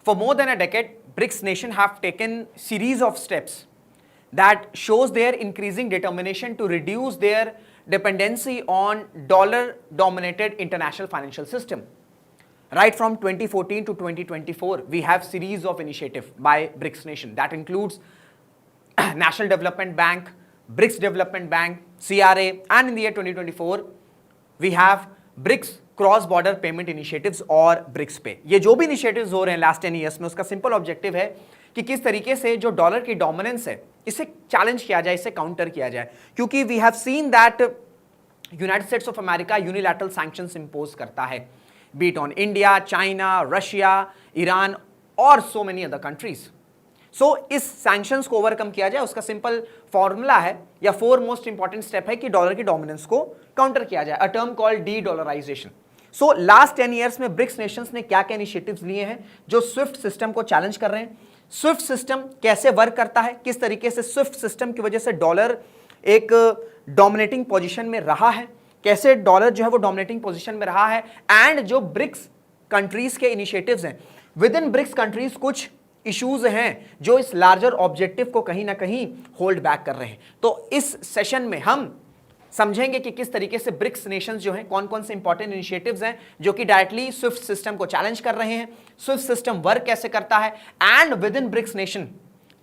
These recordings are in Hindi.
For more than a decade, BRICS nations have taken series of steps that shows their increasing determination to reduce their dependency on dollar-dominated international financial system. Right from 2014 to 2024, we have series of initiatives by BRICS nation that includes National Development Bank, BRICS Development Bank, CRA, and in the year 2024, we have BRICS cross border payment initiatives और ब्रिक्स पे। ये जो भी इनिशिएटिव्स हो रहे हैं लास्ट 10 ईयर्स में, उसका सिंपल ऑब्जेक्टिव है कि किस तरीके से जो डॉलर की डोमिनेंस है इसे चैलेंज किया जाए, इसे काउंटर किया जाए, क्योंकि we have seen that United States of America unilateral sanctions impose करता है, beat on India, China, Russia, Iran और so many other countries. So इस सैंक्शंस को ओवरकम किया जाए, उसका सिंपल फॉर्मूला है या 4 मोस्ट इंपॉर्टेंट स्टेप है कि डॉलर की डोमिनेंस को काउंटर किया जाए, a term called de dollarization. So last 10 years में ब्रिक्स नेशंस ने क्या क्या इनिशिएटिव्स लिए हैं जो स्विफ्ट सिस्टम को चैलेंज कर रहे हैं, स्विफ्ट सिस्टम कैसे वर्क करता है, किस तरीके से स्विफ्ट सिस्टम की वजह से डॉलर एक डोमिनेटिंग पोजीशन में रहा है, कैसे डॉलर जो है वो डोमिनेटिंग पोजीशन में रहा है, एंड जो ब्रिक्स कंट्रीज के इनिशिएटिव्स हैं विद इन ब्रिक्स कंट्रीज कुछ इश्यूज हैं जो इस लार्जर ऑब्जेक्टिव को कहीं ना कहीं होल्ड बैक कर रहे हैं। तो इस सेशन में हम समझेंगे कि किस तरीके से ब्रिक्स नेशंस जो हैं, कौन कौन से इंपॉर्टेंट इनिशिएटिव्स हैं जो कि डायरेक्टली स्विफ्ट सिस्टम को चैलेंज कर रहे हैं, स्विफ्ट सिस्टम वर्क कैसे करता है, and within BRICS nation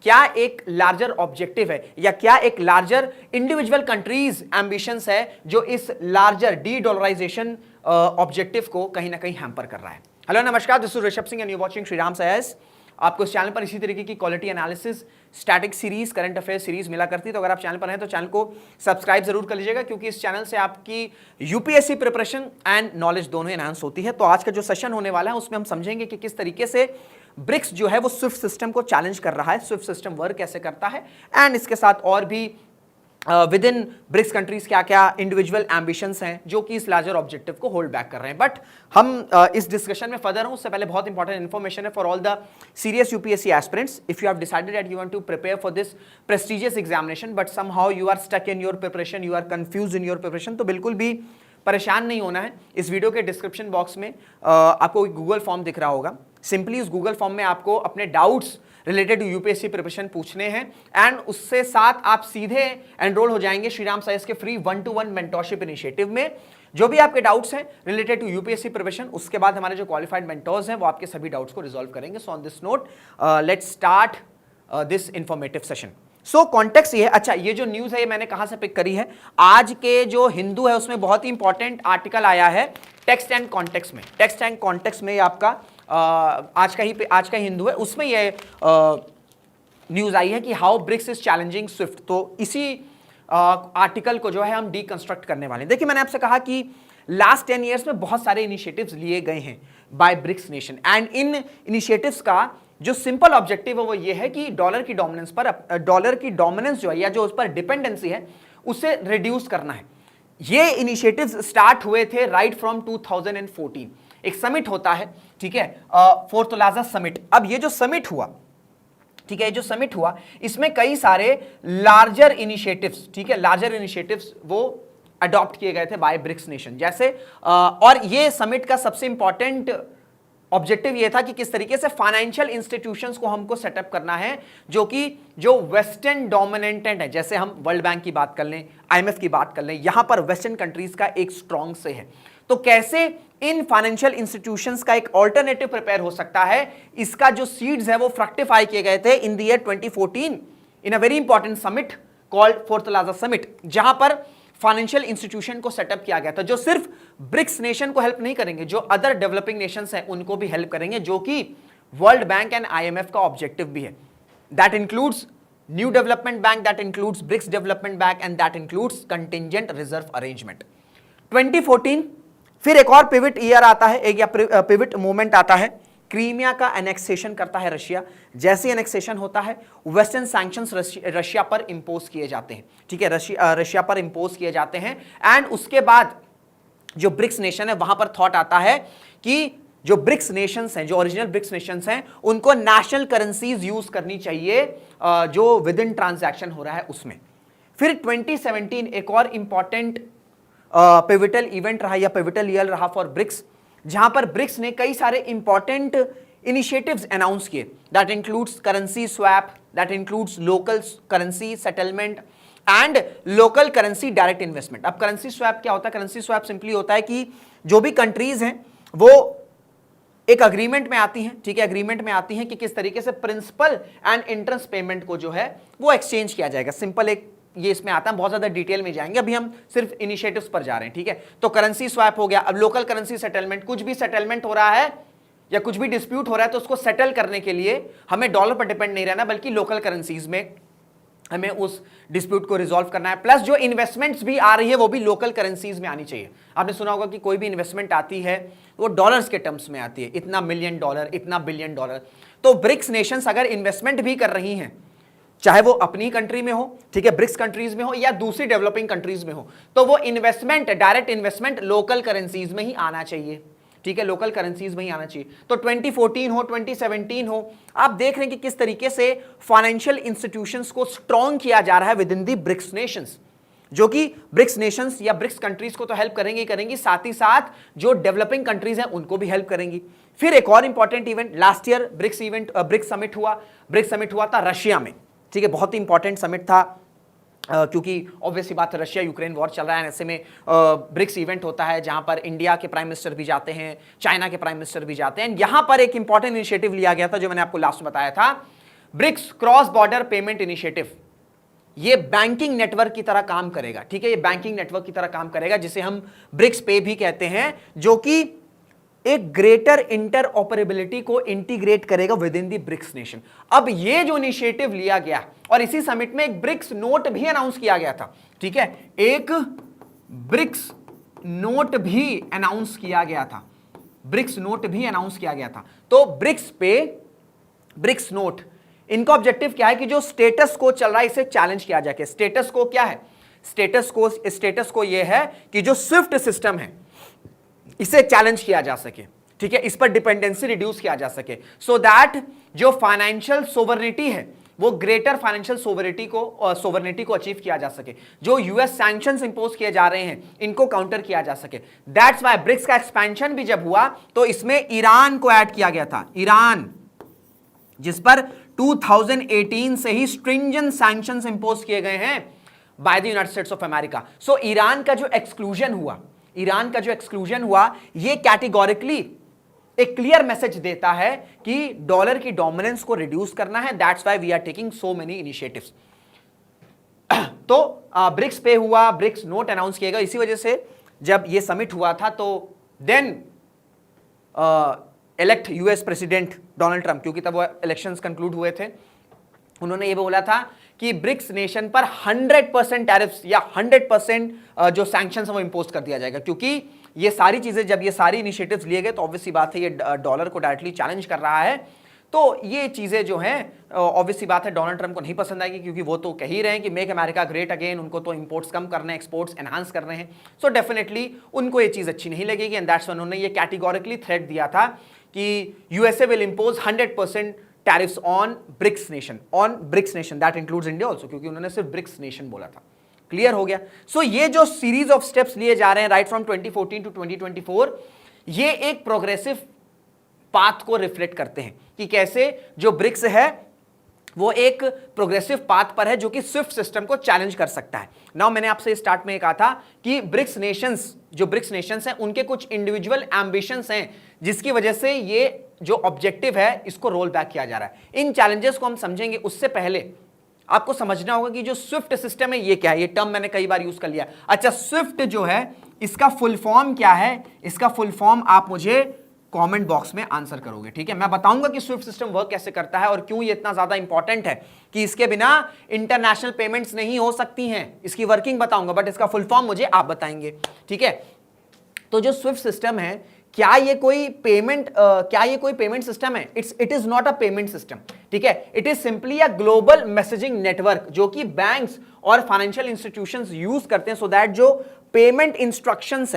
क्या एक लार्जर ऑब्जेक्टिव है या क्या एक लार्जर इंडिविजुअल कंट्रीज एम्बिशंस है जो इस लार्जर डी डॉलराइजेशन ऑब्जेक्टिव को कहीं ना कहीं हैम्पर कर रहा है। हेलो नमस्कार, this is Rishabh Singh and you watching Shriram IAS. आपको इस चैनल पर इसी तरीके की quality analysis, static series, current affair series मिला करती है, तो अगर आप चैनल पर हैं तो चैनल को सब्सक्राइब जरूर कर लीजिएगा, क्योंकि इस चैनल से आपकी यूपीएससी प्रिपरेशन एंड नॉलेज दोनों एनहांस होती है। तो आज का जो सेशन होने वाला है उसमें हम समझेंगे कि किस तरीके से ब्रिक्स जो है वो स्विफ्ट सिस्टम को चैलेंज कर रहा है, स्विफ्ट सिस्टम वर्क कैसे करता है, एंड इसके साथ और भी विद इन ब्रिक्स कंट्रीज क्या क्या इंडिविजुअल एम्बिशंस हैं जो कि इस लार्जर ऑब्जेक्टिव को होल्ड बैक कर रहे हैं। बट हम इस डिस्कशन में फर्दर हूं उससे पहले बहुत इंपॉर्टेंट इन्फॉर्मेशन है for all the serious UPSC aspirants. If you have decided that you want to prepare for this prestigious examination but somehow you are stuck in your preparation, you are confuse in your preparation, तो बिल्कुल भी परेशान नहीं होना है। इस वीडियो के डिस्क्रिप्शन बॉक्स में आपको एक गूगल फॉर्म दिख रहा होगा। सिंपली उस गूगल फॉर्म में आपको अपने doubts related to UPSC preparation पूछने हैं एंड उससे साथ आप सीधे एनरोल हो जाएंगे श्रीराम साइंस के फ्री 1-to-1 मेंटोरशिप इनिशिएटिव में। जो भी आपके डाउट्स हैं रिलेटेड टू यूपीएससी प्रिपरेशन, उसके बाद हमारे जो क्वालिफाइड मेंटोर्स हैं वो आपके सभी डाउट्स को रिजॉल्व करेंगे। So on this note let's start this informative session. So context ये है, अच्छा ये जो न्यूज है ये मैंने कहां से पिक करी है, आज के जो हिंदू है उसमें बहुत ही इंपॉर्टेंट आर्टिकल आया है टेक्स्ट एंड कॉन्टेक्स्ट में। टेक्स्ट एंड कॉन्टेक्स्ट में आपका आज का हिंदू है, उसमें ये न्यूज आई है कि how BRICS is challenging swift. तो इसी आर्टिकल को जो है हम डीकंस्ट्रक्ट करने वाले हैं। देखिए मैंने आपसे कहा कि लास्ट 10 ईयर्स में बहुत सारे इनिशिएटिव्स लिए गए हैं बाय ब्रिक्स नेशन एंड इन इनिशिएटिव्स का जो सिंपल ऑब्जेक्टिव है वो ये है कि डॉलर की डोमिनेंस जो है या जो उस पर डिपेंडेंसी है उसे रिड्यूस करना है। ये इनिशिएटिव्स स्टार्ट हुए थे राइट फ्रॉम 2014। एक समिट होता है, ठीक है, फोर्थ लाजा समिट। अब ये जो समिट हुआ, ठीक है, ये जो समिट हुआ इसमें कई सारे लार्जर इनिशिएटिव्स, ठीक है, लार्जर इनिशिएटिव्स वो अडॉप्ट किए गए थे बाय ब्रिक्स नेशन। जैसे और ये समिट का सबसे इंपॉर्टेंट ऑब्जेक्टिव ये था कि किस तरीके से फाइनेंशियल इंस्टीट्यूशंस को हमको सेटअप करना है जो वेस्टर्न डोमिनेटेड है। जैसे हम वर्ल्ड बैंक की बात कर लें, आईएमएफ की बात कर लें, यहां पर वेस्टर्न कंट्रीज का एक स्ट्रॉन्ग से है। तो कैसे इन फाइनेंशियल इंस्टीट्यूशंस का एक ऑल्टरनेटिव प्रिपेयर हो सकता है, इसका जो सीड्स है वो फ्रक्टिफाई किए गए थे in the year 2014 in a very important summit called fourth लाजा समिट, जहां पर फाइनेंशियल इंस्टीट्यूशन को सेटअप किया गया था जो सिर्फ ब्रिक्स नेशन को हेल्प नहीं करेंगे, जो अदर डेवलपिंग नेशंस हैं उनको भी हेल्प करेंगे, जो कि वर्ल्ड बैंक एंड आईएमएफ का ऑब्जेक्टिव भी है। That includes new development bank, that includes BRICS development bank and that includes contingent reserve arrangement. 2014 फिर एक और पिविट ईयर आता है, एक या पिविट मोमेंट आता है, क्रीमिया का एनेक्सेशन करता है रशिया। जैसे एनेक्सेशन होता है वेस्टर्न सैंक्शंस रशिया पर इंपोज किए जाते हैं, ठीक है, रशिया पर इंपोज किए जाते हैं एंड उसके बाद जो ब्रिक्स नेशन है वहां पर थॉट आता है कि जो ब्रिक्स नेशंस हैं, जो ओरिजिनल ब्रिक्स नेशंस हैं, उनको नेशनल करेंसीज यूज करनी चाहिए जो विद इन ट्रांजैक्शन हो रहा है उसमें। फिर 2017 एक और इंपॉर्टेंट पिविटल इवेंट रहा या पिविटल ईयर रहा फॉर ब्रिक्स, जहां पर ब्रिक्स ने कई सारे इंपॉर्टेंट इनिशिएटिव्स अनाउंस किए, that includes currency swap, that includes local currency settlement and local currency direct investment. अब करेंसी स्वैप क्या होता है? करेंसी स्वैप सिंपली होता है कि जो भी कंट्रीज हैं वो एक अग्रीमेंट में आती हैं, ठीक है, अग्रीमेंट में आती हैं कि किस तरीके से प्रिंसिपल एंड इंटरेस्ट पेमेंट को जो है वो एक्सचेंज किया जाएगा। सिंपल एक ये इसमें आता है, बहुत ज्यादा डिटेल में जाएंगे, अभी हम सिर्फ इनिशिएटिव्स पर जा रहे हैं, ठीक है। तो करेंसी स्वैप हो गया। अब लोकल करेंसी सेटलमेंट, कुछ भी सेटलमेंट हो रहा है या कुछ भी डिस्प्यूट हो रहा है तो उसको सेटल करने के लिए हमें डॉलर पर डिपेंड नहीं रहना, बल्कि लोकल करेंसीज में हमें उस डिस्प्यूट को रिजॉल्व करना है। प्लस जो इन्वेस्टमेंट्स भी आ रही है वो भी लोकल करेंसीज में आनी चाहिए। आपने सुना होगा कि कोई भी इन्वेस्टमेंट आती है वो डॉलर्स के टर्म्स में आती है, इतना मिलियन डॉलर, इतना बिलियन डॉलर। तो ब्रिक्स नेशंस अगर इन्वेस्टमेंट भी कर रही हैं, चाहे वो अपनी कंट्री में हो, ठीक है, ब्रिक्स कंट्रीज में हो या दूसरी डेवलपिंग कंट्रीज में हो, तो वो investment, direct investment local currencies में ही आना चाहिए, ठीक है, लोकल करेंसीज में ही आना चाहिए। तो 2014 हो, 2017 हो, आप देख रहे हैं कि किस तरीके से फाइनेंशियल इंस्टीट्यूशंस को स्ट्रॉन्ग किया जा रहा है within the BRICS nations, जो कि ब्रिक्स नेशंस या ब्रिक्स कंट्रीज को तो हेल्प करेंगे ही करेंगी, साथ ही साथ जो डेवलपिंग कंट्रीज हैं उनको भी हेल्प करेंगी। फिर एक और important event last year BRICS summit हुआ था रशिया में, ठीक है, बहुत ही इंपॉर्टेंट समिट था क्योंकि ऑब्वियसली बात है, रशिया यूक्रेन वॉर चल रहा है, ऐसे में ब्रिक्स इवेंट होता है जहां पर इंडिया के प्राइम मिनिस्टर भी जाते हैं, चाइना के प्राइम मिनिस्टर भी जाते हैं। यहां पर एक इंपॉर्टेंट इनिशिएटिव लिया गया था जो मैंने आपको लास्ट में बताया था, BRICS cross border payment initiative. ये बैंकिंग नेटवर्क की तरह काम करेगा, ठीक है, ये बैंकिंग नेटवर्क की तरह काम करेगा जिसे हम ब्रिक्स पे भी कहते हैं, जो कि एक ग्रेटर इंटर ऑपरेबिलिटी को इंटीग्रेट करेगा within the BRICS nation. अब ये जो इनिशिएटिव लिया गया और इसी समिट में एक ब्रिक्स नोट भी अनाउंस किया गया था, ठीक है, एक ब्रिक्स नोट भी अनाउंस किया गया था, ब्रिक्स नोट भी अनाउंस किया गया था। तो ब्रिक्स पे, ब्रिक्स नोट, इनका ऑब्जेक्टिव क्या है कि जो स्टेटस को चल रहा है इसे चैलेंज किया जाए। स्टेटस को क्या है? स्टेटस को यह है कि जो स्विफ्ट सिस्टम है इसे चैलेंज किया जा सके, ठीक है, इस पर डिपेंडेंसी रिड्यूस किया जा सके, सो दैट जो फाइनेंशियल सोवरेनिटी है वो ग्रेटर फाइनेंशियल सोवरेनिटी को अचीव किया जा सके, जो यूएस सैंक्शंस इंपोज किए जा रहे हैं इनको काउंटर किया जा सके। दैट्स व्हाई ब्रिक्स का एक्सपेंशन भी जब हुआ तो इसमें ईरान को ऐड किया गया था, ईरान जिस पर 2018 से ही स्ट्रिंजेंट सैंक्शंस इंपोज किए गए हैं by the United States of America. So Iran का जो एक्सक्लूजन हुआ, ये कैटेगोरिकली एक क्लियर मैसेज देता है कि डॉलर की डोमिनेंस को रिड्यूस करना है। That's why we are taking so many initiatives. तो ब्रिक्स पे हुआ, ब्रिक्स नोट अनाउंस किया गया। इसी वजह से जब ये समिट हुआ था तो then elect US president Donald Trump, क्योंकि तब वो इलेक्शंस कंक्लूड हुए थे, उन्होंने ये बोला था कि ब्रिक्स नेशन पर 100% टैरिफ्स या 100% जो सैंक्शंस वो इंपोज कर दिया जाएगा, क्योंकि ये सारी चीजें, जब ये सारी इनिशिएटिव्स लिए गए तो ऑब्वियसली बात है ये डॉलर को डायरेक्टली चैलेंज कर रहा है। तो ये चीजें जो हैं ऑब्वियसली बात है डोनाल्ड ट्रंप को नहीं पसंद आएगी, क्योंकि वो तो कह ही रहे हैं कि मेक अमेरिका ग्रेट अगेन, उनको तो इंपोर्ट्स कम करने, एक्सपोर्ट्स एनहांस कर रहे हैं। सो डेफिनेटली उनको ये चीज अच्छी नहीं लगेगी, एंड दैट्स उन्होंने ये कैटेगोरिकली थ्रेट दिया था कि USA will impose 100% tariffs on BRICS nation, that includes India also, क्योंकि उन्होंने सिर्फ ब्रिक्स नेशन बोला था। क्लियर हो गया? सो ये जो सीरीज ऑफ स्टेप्स लिए जा रहे हैं राइट फ्रॉम 2014 टू 2024, ये एक प्रोग्रेसिव पाथ को रिफ्लेक्ट करते हैं कि कैसे जो ब्रिक्स है वो एक प्रोग्रेसिव पाथ पर है जो कि स्विफ्ट सिस्टम को चैलेंज कर सकता है। नाउ मैंने आपसे स्टार्ट में कहा था कि ब्रिक्स नेशंस हैं उनके कुछ इंडिविजुअल एम्बिशंस हैं जिसकी वजह से ये जो ऑब्जेक्टिव है इसको रोल बैक किया जा रहा है। इन चैलेंजेस को हम समझेंगे, उससे पहले आपको समझना होगा कि जो स्विफ्ट सिस्टम है ये क्या है। ये टर्म मैंने कई बार यूज कर लिया। अच्छा, स्विफ्ट जो है इसका फुल फॉर्म क्या है? इसका फुल फॉर्म आप मुझे कमेंट बॉक्स में आंसर करोगे, ठीक है। मैं बताऊंगा कि स्विफ्ट सिस्टम वर्क कैसे करता है और क्यों ये इतना ज्यादा इंपॉर्टेंट है कि इसके बिना इंटरनेशनल पेमेंट्स नहीं हो सकती हैं। इसकी वर्किंग बताऊंगा, बट इसका फुल फॉर्म मुझे आप बताएंगे, ठीक है। तो जो स्विफ्ट सिस्टम है, क्या ये कोई पेमेंट सिस्टम है? It is not a payment system, ठीक है। It is simply a global messaging network जो कि बैंक्स और फाइनेंशियल इंस्टीट्यूशंस यूज करते हैं सो दैट जो पेमेंट इंस्ट्रक्शंस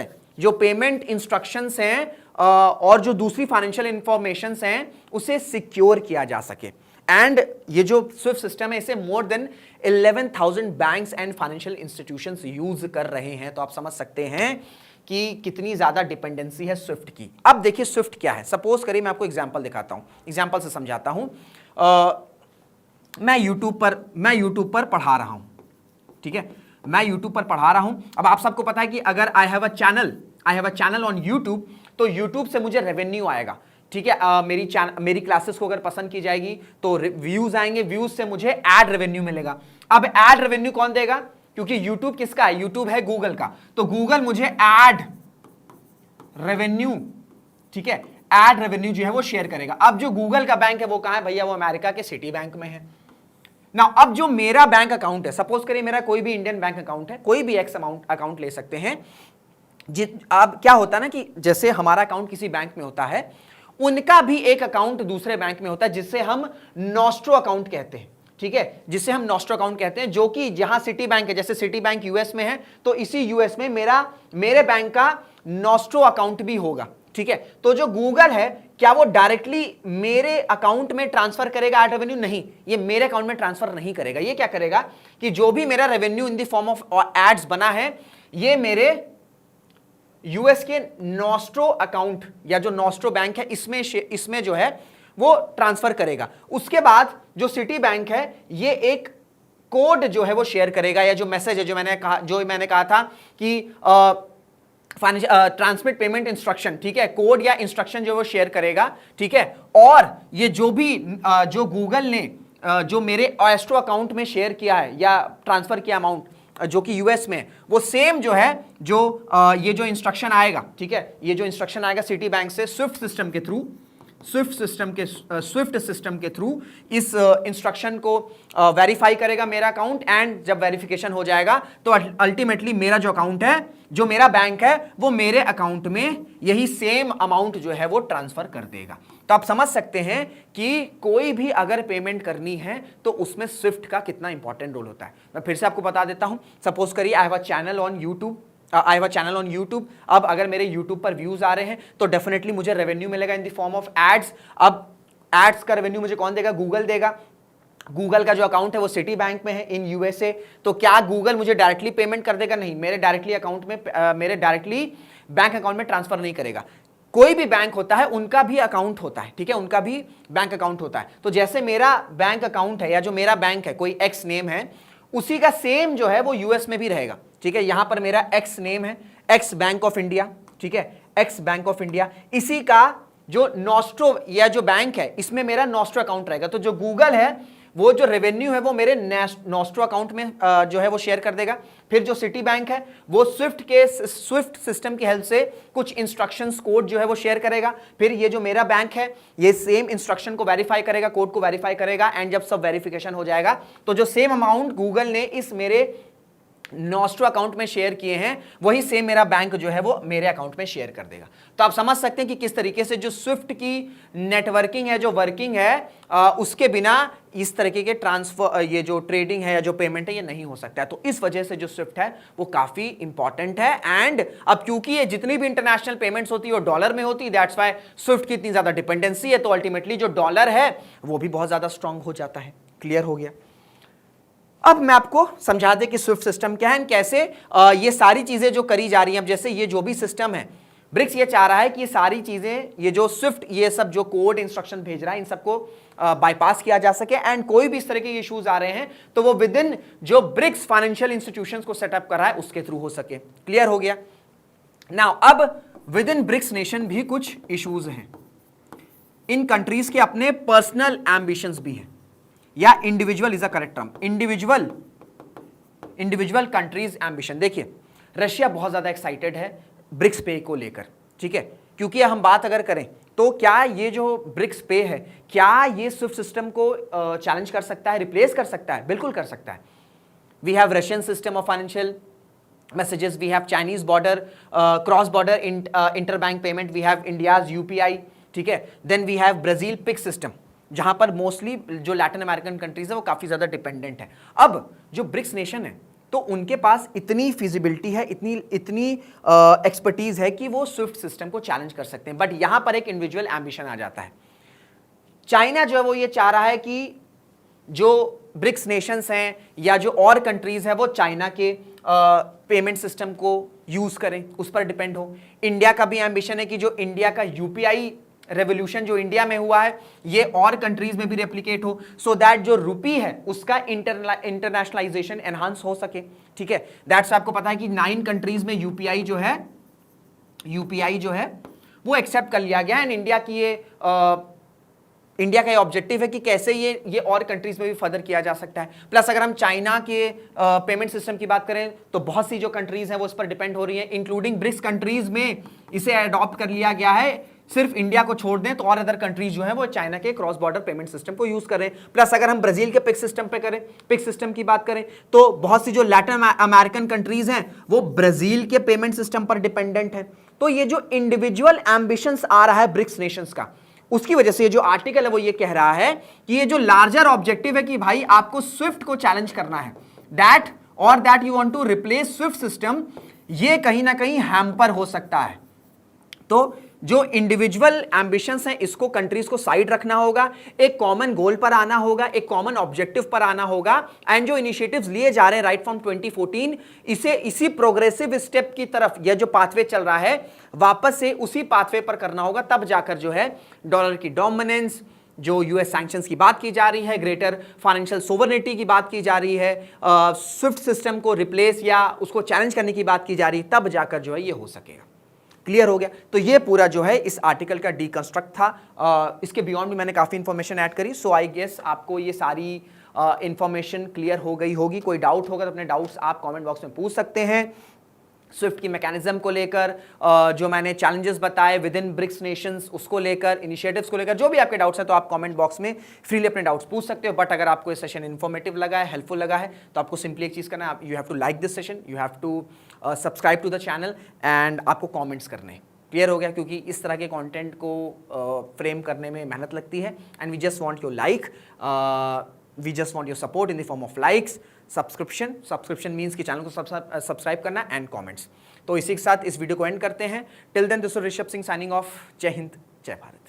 हैं और जो दूसरी फाइनेंशियल इंफॉर्मेशंस हैं उसे सिक्योर किया जा सके। एंड ये जो स्विफ्ट सिस्टम है इसे more than 11,000 banks and financial institutions use कर रहे हैं। तो आप समझ सकते हैं कि कितनी ज्यादा डिपेंडेंसी है स्विफ्ट की। अब देखिए स्विफ्ट क्या है। सपोज करिए मैं आपको एग्जांपल दिखाता हूं, एग्जांपल से समझाता हूं। मैं यूट्यूब पर पढ़ा रहा हूं, ठीक है, मैं यूट्यूब पर पढ़ा रहा हूं। अब आप सबको पता है कि अगर I have a channel on YouTube, तो यूट्यूब से मुझे रेवेन्यू आएगा, ठीक है। मेरी क्लासेस को अगर पसंद की जाएगी तो व्यूज आएंगे, व्यूज से मुझे एड रेवेन्यू मिलेगा। अब एड रेवेन्यू कौन देगा, क्योंकि यूट्यूब किसका है, यूट्यूब है गूगल का, तो गूगल मुझे एड रेवेन्यू, ठीक है, एड रेवेन्यू जो है वो शेयर करेगा। अब जो गूगल का बैंक है वो कहां है भैया, वो अमेरिका के सिटी बैंक में है ना। अब जो मेरा बैंक अकाउंट है, सपोज करिए मेरा कोई भी इंडियन बैंक अकाउंट है, कोई भी एक्स अकाउंट ले सकते हैं। अब क्या होता है ना कि जैसे हमारा अकाउंट किसी बैंक में होता है, उनका भी एक अकाउंट दूसरे बैंक में होता है जिसे हम नॉस्ट्रो अकाउंट कहते हैं, ठीक है, जिसे हम नॉस्ट्रो अकाउंट कहते हैं, जो कि जहां सिटी बैंक है, जैसे सिटी बैंक यूएस में है तो इसी यूएस में मेरे बैंक का नॉस्ट्रो अकाउंट भी होगा, ठीक है। तो जो गूगल है क्या वो डायरेक्टली मेरे अकाउंट में ट्रांसफर करेगा एड रेवेन्यू? नहीं, ये मेरे अकाउंट में ट्रांसफर नहीं करेगा। ये क्या करेगा कि जो भी मेरा revenue in the form of ads बना है, ये मेरे यूएस के नॉस्ट्रो अकाउंट या जो नॉस्ट्रो बैंक है इसमें जो है वो ट्रांसफर करेगा। उसके बाद जो सिटी बैंक है ये एक कोड जो है वो शेयर करेगा, या जो मैसेज है जो मैंने कहा था कि ट्रांसमिट पेमेंट इंस्ट्रक्शन, ठीक है, कोड या इंस्ट्रक्शन जो वो शेयर करेगा, ठीक है। और ये जो गूगल ने जो मेरे एस्ट्रो अकाउंट में शेयर किया है या ट्रांसफर किया अमाउंट जो कि यूएस में, वो सेम जो है ये जो इंस्ट्रक्शन आएगा, ठीक है, ये जो इंस्ट्रक्शन आएगा सिटी बैंक से स्विफ्ट सिस्टम के थ्रू इस इंस्ट्रक्शन को वेरीफाई करेगा मेरा अकाउंट। एंड जब वेरिफिकेशन हो जाएगा तो अल्टीमेटली मेरा जो अकाउंट है, जो मेरा बैंक है, वो मेरे अकाउंट में यही सेम अमाउंट जो है वो ट्रांसफर कर देगा। तो आप समझ सकते हैं कि कोई भी अगर पेमेंट करनी है तो उसमें स्विफ्ट का कितना इंपॉर्टेंट रोल होता है। मैं फिर से आपको बता देता हूं। सपोज करिए I have a channel on YouTube. अब अगर मेरे यूट्यूब पर व्यूज आ रहे हैं तो डेफिनेटली मुझे रेवेन्यू मिलेगा in the form of ads. अब एड्स का रेवेन्यू मुझे कौन देगा, गूगल देगा। गूगल का जो अकाउंट है वो सिटी बैंक में है इन यूएसए। तो क्या गूगल मुझे डायरेक्टली पेमेंट कर देगा? नहीं, मेरे डायरेक्टली बैंक अकाउंट में ट्रांसफर नहीं करेगा। कोई भी बैंक होता है उनका भी अकाउंट होता है, ठीक है, उनका भी बैंक अकाउंट होता है। तो जैसे मेरा बैंक अकाउंट है या जो मेरा बैंक है, कोई एक्स नेम है, उसी का सेम जो है वो यूएस में भी रहेगा, ठीक है। यहां पर मेरा एक्स नेम है, एक्स बैंक ऑफ इंडिया, ठीक है, एक्स बैंक ऑफ इंडिया। इसी का जो नॉस्ट्रो या जो बैंक है इसमें मेरा नॉस्ट्रो अकाउंट रहेगा। तो जो गूगल है वो जो रेवेन्यू है वो मेरे नॉस्ट्रो अकाउंट में जो है वो शेयर कर देगा। फिर जो सिटी बैंक है वो स्विफ्ट सिस्टम की हेल्प से कुछ इंस्ट्रक्शंस कोड जो है वो शेयर करेगा। फिर ये जो मेरा बैंक है ये सेम इंस्ट्रक्शन को वेरीफाई करेगा, कोड को वेरीफाई करेगा। एंड जब सब वेरिफिकेशन हो जाएगा तो जो सेम अमाउंट गूगल ने इस मेरे नॉस्ट्रो अकाउंट में शेयर किए हैं वही सेम मेरा बैंक जो है वो मेरे अकाउंट में शेयर कर देगा। तो आप समझ सकते हैं कि किस तरीके से जो स्विफ्ट की नेटवर्किंग है, जो वर्किंग है, उसके बिना इस तरीके के ट्रांसफर, ये जो ट्रेडिंग है या जो पेमेंट है ये नहीं हो सकता है। तो इस वजह से जो स्विफ्ट है वो काफी इंपॉर्टेंट है। एंड अब क्योंकि ये जितनी भी इंटरनेशनल पेमेंट्स होती है वो डॉलर में होती है, दैट्स व्हाई स्विफ्ट की इतनी ज्यादा डिपेंडेंसी है। तो अल्टीमेटली जो डॉलर है वो भी बहुत ज्यादा स्ट्रांग हो जाता है। क्लियर हो गया? अब मैं आपको समझा दें कि स्विफ्ट सिस्टम क्या है, कैसे ये सारी चीजें जो करी जा रही हैं। अब जैसे ये जो भी सिस्टम है, ब्रिक्स ये चाह रहा है कि ये सारी चीजें, ये जो स्विफ्ट ये सब जो कोड इंस्ट्रक्शन भेज रहा है, इन सबको बाईपास किया जा सके। एंड कोई भी इस तरह के इश्यूज आ रहे हैं तो वो विद इन जो ब्रिक्स फाइनेंशियल इंस्टीट्यूशंस को सेटअप कर रहा है उसके थ्रू हो सके। क्लियर हो गया? नाउ अब विद इन ब्रिक्स नेशन भी कुछ इश्यूज हैं। इन कंट्रीज के अपने पर्सनल एम्बिशंस भी हैं, या individual is a correct term, individual countries ambition. देखिए रशिया बहुत ज्यादा एक्साइटेड है ब्रिक्स पे को लेकर, ठीक है, क्योंकि हम बात अगर करें तो क्या ये जो ब्रिक्स पे है क्या ये स्विफ्ट सिस्टम को चैलेंज कर सकता है, रिप्लेस कर सकता है? बिल्कुल कर सकता है। We have Russian system of financial messages, we have Chinese border cross border interbank payment, we have India's UPI, ठीक है। Then we have Brazil pix system, जहां पर मोस्टली जो लैटिन अमेरिकन कंट्रीज है वो काफी ज्यादा डिपेंडेंट है। अब जो ब्रिक्स नेशन है तो उनके पास इतनी फिजिबिलिटी है, इतनी एक्सपर्टीज है कि वो स्विफ्ट सिस्टम को चैलेंज कर सकते हैं। बट यहां पर एक इंडिविजुअल एम्बिशन आ जाता है। चाइना जो है वो ये चाह रहा है कि जो ब्रिक्स नेशंस हैं या जो और कंट्रीज है वो चाइना के पेमेंट सिस्टम को यूज करें, उस पर डिपेंड हो। इंडिया का भी एम्बिशन है कि जो इंडिया का यूपीआई रेवोल्यूशन जो इंडिया में हुआ है ये और कंट्रीज में भी रेप्लिकेट हो, सो दैट जो रुपी है उसका इंटरनेशनलाइजेशन एनहांस हो सके। ठीक है, दैट्स आपको पता है कि 9 कंट्रीज में यूपीआई जो है वो एक्सेप्ट कर लिया गया है। एंड इंडिया का ये ऑब्जेक्टिव है कि कैसे ये और कंट्रीज में भी फर्दर किया जा सकता है। प्लस अगर हम चाइना के पेमेंट सिस्टम की बात करें तो बहुत सी जो कंट्रीज हैं वो इस पर डिपेंड हो रही हैं, इंक्लूडिंग ब्रिक्स कंट्रीज में इसे अडॉप्ट कर लिया गया है। सिर्फ इंडिया को छोड़ दें तो और अदर कंट्रीज जो है वो चाइना के क्रॉस बॉर्डर पेमेंट सिस्टम को यूज कर रहे हैं। प्लस अगर हम ब्राजील के पिक्स सिस्टम की बात करें तो बहुत सी जो लैटिन अमेरिकन कंट्रीज हैं वो ब्राजील के पेमेंट सिस्टम पर डिपेंडेंट है। तो ये जो इंडिविजुअल एम्बिशंस आ रहा है ब्रिक्स नेशंस का, उसकी वजह से ये जो आर्टिकल है वो ये कह रहा है कि ये जो लार्जर ऑब्जेक्टिव है कि भाई आपको स्विफ्ट को चैलेंज करना है, that you want to replace swift system, ये कहीं ना कहीं हैम्पर हो सकता है। तो जो इंडिविजुअल एम्बिशंस हैं इसको कंट्रीज को साइड रखना होगा, एक कॉमन गोल पर आना होगा, एक कॉमन ऑब्जेक्टिव पर आना होगा। एंड जो इनिशिएटिव्स लिए जा रहे हैं राइट फ्रॉम 2014 इसी प्रोग्रेसिव स्टेप की तरफ, यह जो पाथवे चल रहा है वापस से उसी पाथवे पर करना होगा, तब जाकर जो है डॉलर की डोमिनेंस, जो यूएस सैंक्शंस की बात की जा रही है, ग्रेटर फाइनेंशियल सोवरेनिटी की बात की जा रही है, स्विफ्ट सिस्टम को रिप्लेस या उसको चैलेंज करने की बात की जा रही है, तब जाकर जो है ये हो सकेगा। क्लियर हो गया? तो ये पूरा जो है इस आर्टिकल का डीकंस्ट्रक्ट था। इसके बियॉन्ड भी मैंने काफ़ी इंफॉर्मेशन ऐड करी। सो आई गेस आपको ये सारी इंफॉर्मेशन क्लियर हो गई होगी। कोई डाउट होगा तो अपने डाउट्स आप कमेंट बॉक्स में पूछ सकते हैं। स्विफ्ट की मैकेनिज्म को लेकर, जो मैंने चैलेंजेस बताए विद इन ब्रिक्स नेशंस उसको लेकर, इनिशिएटिव्स को लेकर, जो भी आपके डाउट्स हैं तो आप कमेंट बॉक्स में फ्रीली अपने डाउट्स पूछ सकते हो। बट अगर आपको ये सेशन इन्फॉर्मेटिव लगा है, हेल्पफुल लगा है, तो आपको सिंपली एक चीज़ करना है, you have to like this session, you have to subscribe to the channel and आपको कॉमेंट्स करने हैं। क्लियर हो गया? क्योंकि इस तरह के कंटेंट को फ्रेम करने में मेहनत लगती है and we just want your like, we just want your support in the form of likes, subscription means कि चैनल को सब्सक्राइब करना एंड कमेंट्स। तो इसी के साथ इस वीडियो को एंड करते हैं। Till then this is Rishabh Singh signing off. Jai Hind, जय भारत।